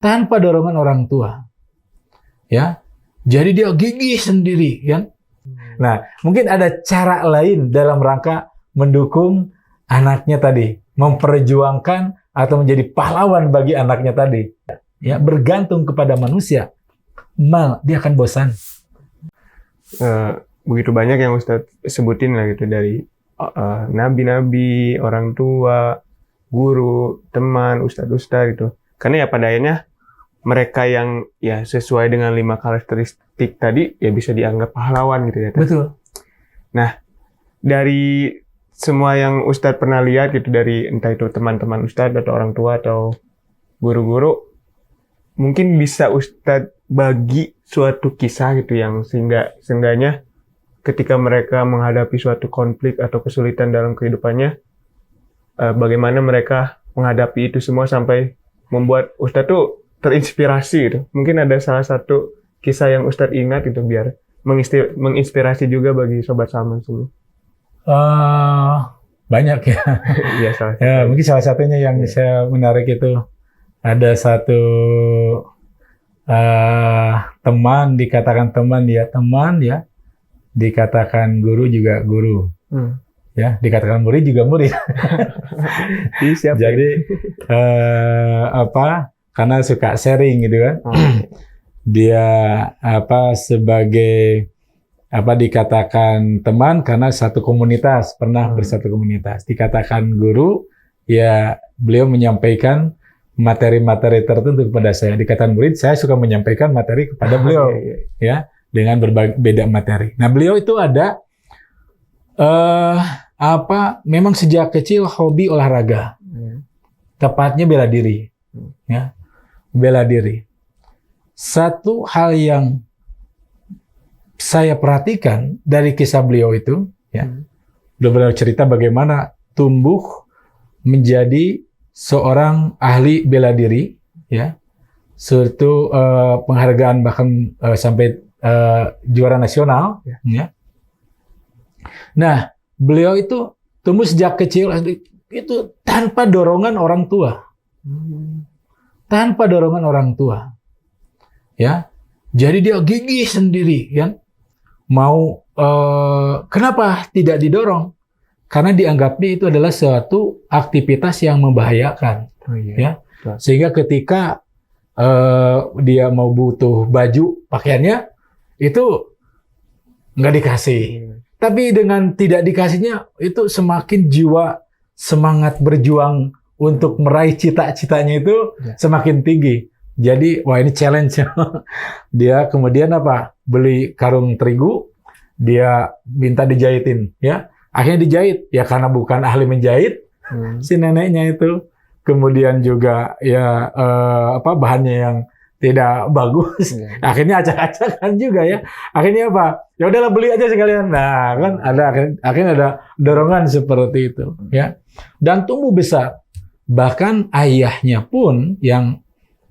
tanpa dorongan orang tua. Ya. Jadi dia gigih sendiri, kan? Nah, mungkin ada cara lain dalam rangka mendukung anaknya tadi, memperjuangkan atau menjadi pahlawan bagi anaknya tadi. Ya, bergantung kepada manusia, dia akan bosan. Begitu banyak yang Ustadz sebutin lah gitu, dari nabi-nabi, orang tua, guru, teman, ustadz-ustadz gitu. Karena ya pada akhirnya mereka yang ya sesuai dengan 5 karakteristik tadi ya bisa dianggap pahlawan gitu ya. Betul. Nah, dari semua yang Ustadz pernah lihat gitu, dari entah itu teman-teman Ustadz atau orang tua atau guru-guru, mungkin bisa Ustadz bagi suatu kisah gitu yang seenggaknya ketika mereka menghadapi suatu konflik atau kesulitan dalam kehidupannya, bagaimana mereka menghadapi itu semua sampai membuat Ustadz tuh terinspirasi gitu. Mungkin ada salah satu kisah yang Ustadz ingat itu biar menginspirasi juga bagi Sobat Salman semua. Banyak ya. Iya, Mungkin salah satunya yang saya menarik itu ada satu teman, dikatakan teman ya, dikatakan guru juga guru. Ya, dikatakan murid juga murid. Jadi karena suka sharing gitu kan. Dia sebagai dikatakan teman karena satu komunitas, pernah bersatu komunitas. Dikatakan guru, ya beliau menyampaikan materi-materi tertentu kepada saya. Dikatakan murid, saya suka menyampaikan materi kepada beliau, ya, dengan berbeda materi. Nah, beliau itu ada memang sejak kecil hobi olahraga, tepatnya bela diri, ya, bela diri. Satu hal yang saya perhatikan dari kisah beliau itu, ya, beliau cerita bagaimana tumbuh menjadi seorang ahli bela diri, ya, suatu penghargaan bahkan sampai juara nasional, ya. Nah, beliau itu tumbuh sejak kecil itu tanpa dorongan orang tua, tanpa dorongan orang tua, ya. Jadi dia gigih sendiri, kan? Mau kenapa tidak didorong? Karena dianggapnya itu adalah suatu aktivitas yang membahayakan, ya. Sehingga ketika dia mau butuh baju pakaiannya itu nggak dikasih. Tapi dengan tidak dikasihnya itu semakin jiwa semangat berjuang untuk meraih cita-citanya itu semakin tinggi. Jadi wah ini challenge. Dia kemudian beli karung terigu, dia minta dijahitin, ya. Akhirnya dijahit, ya karena bukan ahli menjahit si neneknya itu. Kemudian juga ya bahannya yang tidak bagus, akhirnya acak-acakan juga ya. Akhirnya ya udahlah beli aja sekalian. Nah kan akhirnya ada dorongan seperti itu, ya. Dan tumbuh besar. Bahkan ayahnya pun yang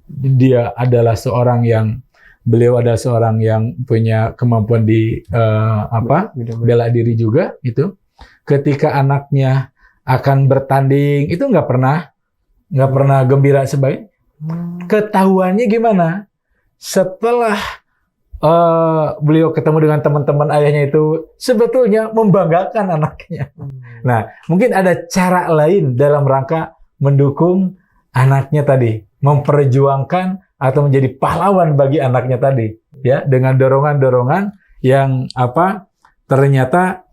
beliau adalah seorang yang punya kemampuan di bela diri juga itu. Ketika anaknya akan bertanding itu nggak pernah gembira sebaik. Ketahuannya gimana? Setelah beliau ketemu dengan teman-teman ayahnya itu sebetulnya membanggakan anaknya. Nah, mungkin ada cara lain dalam rangka mendukung anaknya tadi, memperjuangkan atau menjadi pahlawan bagi anaknya tadi, ya, dengan dorongan-dorongan yang ternyata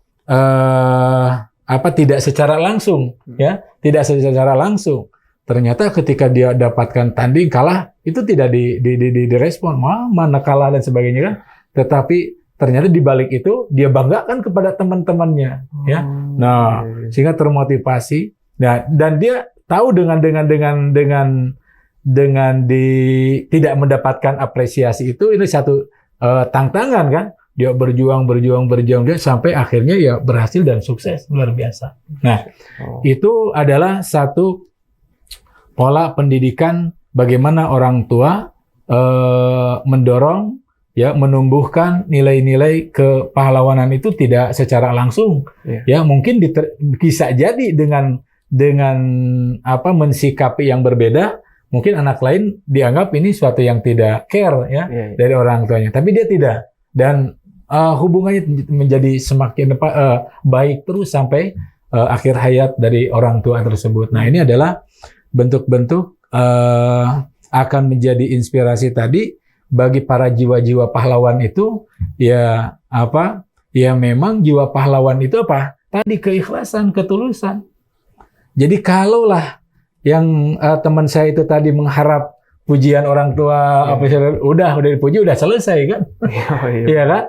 tidak secara langsung, ya, tidak secara langsung. Ternyata ketika dia dapatkan tanding kalah, itu tidak direspon, mana kalah dan sebagainya kan. Tetapi ternyata di balik itu dia banggakan kepada teman-temannya, ya. Nah, sehingga termotivasi. Nah, dan dia tahu dengan tidak mendapatkan apresiasi itu ini satu tantangan kan. Dia berjuang dia sampai akhirnya ya berhasil dan sukses luar biasa. Nah, itu adalah satu pola pendidikan bagaimana orang tua mendorong, ya, menumbuhkan nilai-nilai kepahlawanan itu tidak secara langsung, ya, mungkin bisa jadi dengan mensikapi yang berbeda, mungkin anak lain dianggap ini suatu yang tidak care ya dari orang tuanya, tapi dia tidak, dan hubungannya menjadi semakin baik terus sampai akhir hayat dari orang tua tersebut. Nah, ini adalah bentuk-bentuk akan menjadi inspirasi tadi bagi para jiwa-jiwa pahlawan itu. Ya apa? Ya memang jiwa pahlawan itu apa? Tadi keikhlasan, ketulusan. Jadi kalaulah yang teman saya itu tadi mengharap pujian orang tua, udah dipuji, udah selesai kan? Iya kan?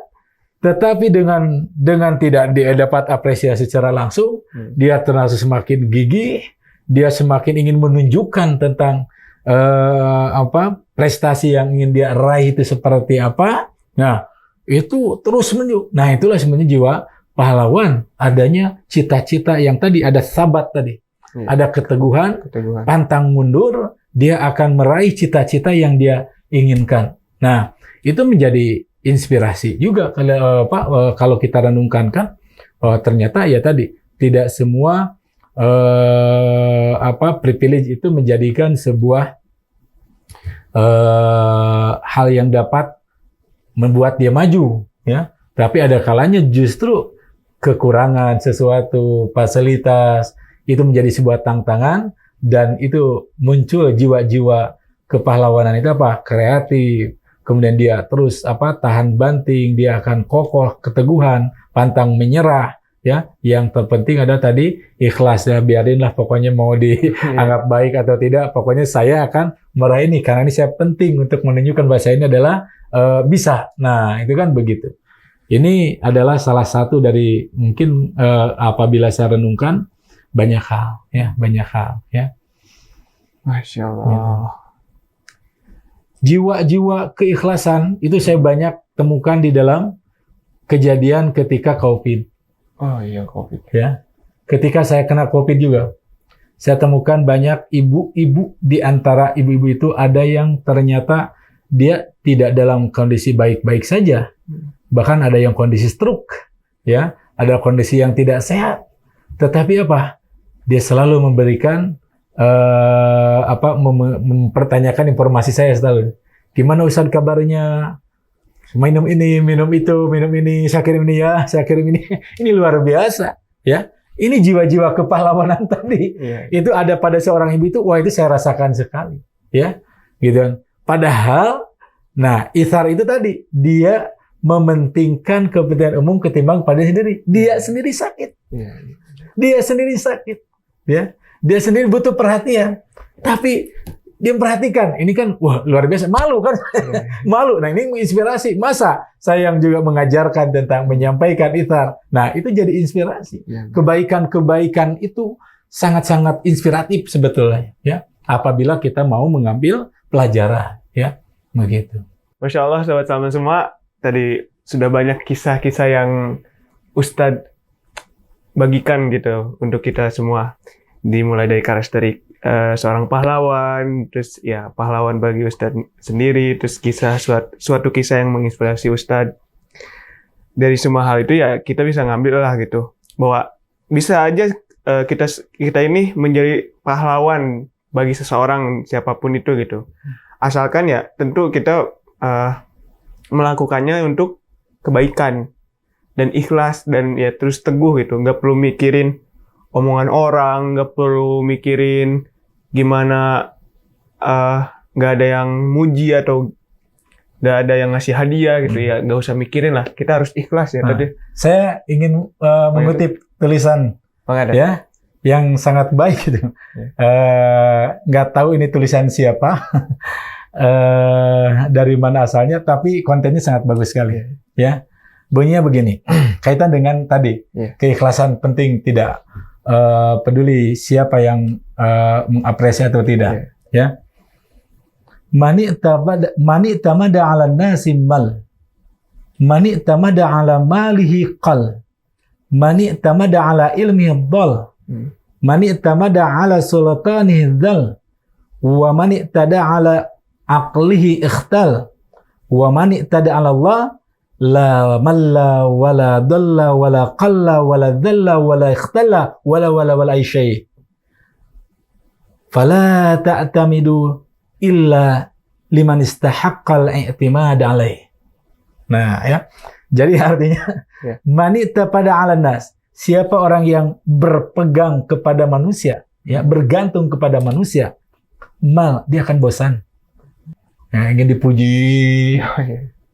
Tetapi dengan tidak dia dapat apresiasi secara langsung, dia terasa semakin gigih, dia semakin ingin menunjukkan tentang prestasi yang ingin dia raih itu seperti apa. Nah, itu terus menunjuk. Nah, itulah sebenarnya jiwa pahlawan, adanya cita-cita yang tadi ada sabat tadi. Ada keteguhan, pantang mundur, dia akan meraih cita-cita yang dia inginkan. Nah, itu menjadi inspirasi juga kalau kita renungkan kan, ternyata ya tadi tidak semua privilege itu menjadikan sebuah hal yang dapat membuat dia maju, ya. Tapi ada kalanya justru kekurangan sesuatu fasilitas itu menjadi sebuah tantangan, dan itu muncul jiwa-jiwa kepahlawanan itu kreatif. Kemudian dia terus tahan banting, dia akan kokoh, keteguhan, pantang menyerah, ya. Yang terpenting ada tadi ikhlas, ya, biarinlah pokoknya mau dianggap baik atau tidak, pokoknya saya akan meraih ini karena ini saya penting untuk menunjukkan bahwa saya ini adalah bisa. Nah, itu kan begitu. Ini adalah salah satu dari mungkin apabila saya renungkan banyak hal, ya. Masya Allah. Jiwa-jiwa keikhlasan itu saya banyak temukan di dalam kejadian ketika COVID. Oh iya, COVID. Ya, ketika saya kena COVID juga, saya temukan banyak ibu-ibu, di antara ibu-ibu itu ada yang ternyata dia tidak dalam kondisi baik-baik saja, bahkan ada yang kondisi stroke, ya, ada kondisi yang tidak sehat. Tetapi dia selalu memberikan mempertanyakan informasi saya selalu. Gimana Ustaz kabarnya? Minum ini, minum itu, minum ini, saya kirim ini ya, saya kirim ini. Ini luar biasa, ya. Ini jiwa-jiwa kepahlawanan tadi. Itu ada pada seorang ibu itu, wah itu saya rasakan sekali, ya. Gitu. Padahal, nah, ithar itu tadi, dia mementingkan kepentingan umum ketimbang pada sendiri. Dia sendiri sakit. Dia sendiri sakit, ya. Dia sendiri butuh perhatian, tapi dia memperhatikan. Ini kan, wah luar biasa, malu kan? Malu. Nah, ini menginspirasi. Masa saya yang juga mengajarkan tentang menyampaikan ithar. Nah, itu jadi inspirasi. Kebaikan-kebaikan itu sangat-sangat inspiratif sebetulnya, ya. Apabila kita mau mengambil pelajaran, ya, begitu. Masya Allah, sahabat Salman semua, tadi sudah banyak kisah-kisah yang Ustadz bagikan gitu untuk kita semua. Dimulai dari karakteristik seorang pahlawan, terus ya pahlawan bagi Ustadz sendiri, terus suatu kisah yang menginspirasi Ustadz. Dari semua hal itu ya kita bisa ngambil lah gitu, bahwa bisa aja kita ini menjadi pahlawan bagi seseorang siapapun itu gitu. Asalkan ya tentu kita melakukannya untuk kebaikan dan ikhlas dan ya terus teguh gitu, nggak perlu mikirin omongan orang, nggak perlu mikirin gimana nggak ada yang muji atau nggak ada yang ngasih hadiah gitu, ya nggak usah mikirin lah, kita harus ikhlas ya. Tadi saya ingin mengutip tulisan ya yang sangat baik gitu. Nggak tahu ini tulisan siapa, dari mana asalnya, tapi kontennya sangat bagus sekali, ya. Bunyinya begini, kaitan dengan tadi keikhlasan penting, tidak peduli siapa yang mengapresiasi atau tidak, ya. Mani tamada ala nasi mal, mani tamada ala malihi qal, mani tamada ala ilmihi dhal, mani tamada ala sultanihi dhal, wa mani tada ala aqlihi ikhtal, wa mani tada ala Allah la malla wala dalla wala qalla wala dhalla wala ikhtalla wala ay syai. Fala ta'tamidu illa liman istahaqqal i'timad alaih. Nah, ya. Jadi artinya manita pada 'alan nas, siapa orang yang berpegang kepada manusia, ya, bergantung kepada manusia, mal dia akan bosan. Ya, ingin dipuji,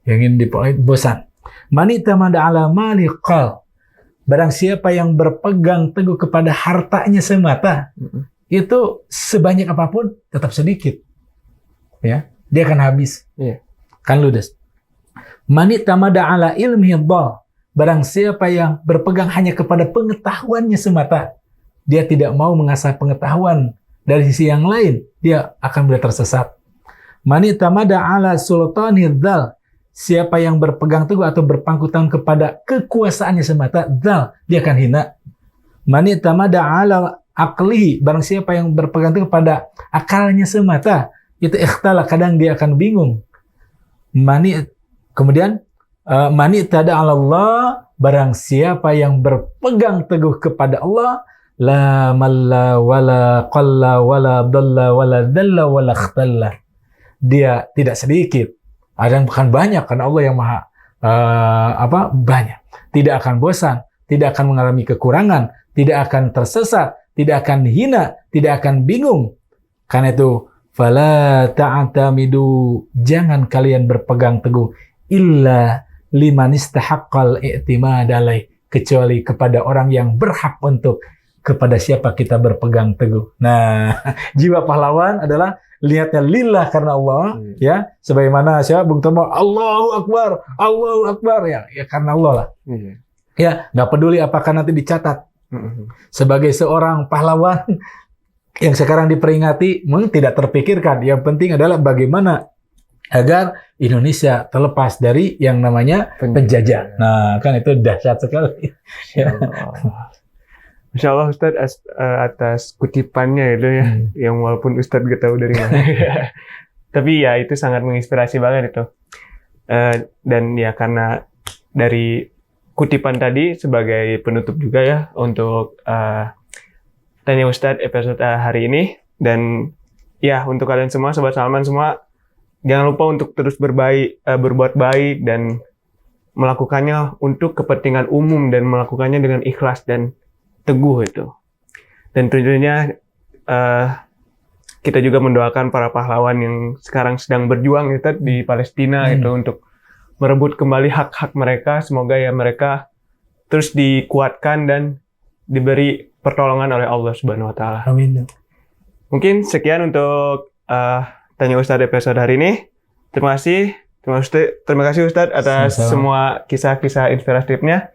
ingin bosan. Manita pada 'ala mali qal. Barang siapa yang berpegang teguh kepada hartanya semata, itu sebanyak apapun tetap sedikit. Ya, dia akan habis. Kan ludes. Manit tamada ala ilmi dhal. Barang siapa yang berpegang hanya kepada pengetahuannya semata, dia tidak mau mengasah pengetahuan dari sisi yang lain, dia akan mudah tersesat. Manit tamada ala sultanil dhal. Siapa yang berpegang teguh atau berpangku tangan kepada kekuasaannya semata, dhal, dia akan hina. Manit tamada ala aqlihi. Barang siapa yang berpegang teguh kepada akalnya semata, itu ikhtala, kadang dia akan bingung. Kemudian mani tada Allah, barang siapa yang berpegang teguh kepada Allah, la malla wala qalla wala dalla wala dalla wala ikhtalla. Dia tidak sedikit, ada yang bukan banyak, karena Allah yang maha banyak. Tidak akan bosan, tidak akan mengalami kekurangan, tidak akan tersesat, tidak akan hina, tidak akan bingung. Karena itu fala ta'tamidu, jangan kalian berpegang teguh illa liman istahaqqal i'timad alaih, kecuali kepada orang yang berhak untuk kepada siapa kita berpegang teguh. Nah, jiwa pahlawan adalah lihatnya lillah, karena Allah, ya, sebagaimana siapa Bung Tomo, Allahu Akbar, ya karena Allah lah. Ya, nggak peduli apakah nanti dicatat sebagai seorang pahlawan yang sekarang diperingati, mungkin tidak terpikirkan. Yang penting adalah bagaimana agar Indonesia terlepas dari yang namanya penjajah. Nah, kan itu dahsyat sekali. Masya Allah Ustadz, atas kutipannya itu ya, yang walaupun Ustadz gak tahu dari mana. Tapi ya itu sangat menginspirasi banget itu. Dan ya karena dari kutipan tadi sebagai penutup juga ya untuk Tanya Ustadz episode hari ini. Dan ya untuk kalian semua, Sobat Salman semua, jangan lupa untuk terus berbuat baik dan melakukannya untuk kepentingan umum dan melakukannya dengan ikhlas dan teguh itu. Dan tentunya kita juga mendoakan para pahlawan yang sekarang sedang berjuang itu di Palestina itu untuk merebut kembali hak-hak mereka. Semoga ya mereka terus dikuatkan dan diberi pertolongan oleh Allah Subhanahu wa taala. Amin. Mungkin sekian untuk Tanya Ustadz episode hari ini. Terima kasih Ustadz atas semua kisah-kisah inspiratifnya.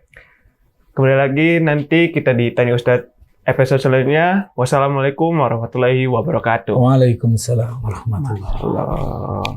Kembali lagi nanti kita ditanya Ustadz episode selanjutnya. Wassalamualaikum warahmatullahi wabarakatuh. Waalaikumsalam warahmatullahi wabarakatuh.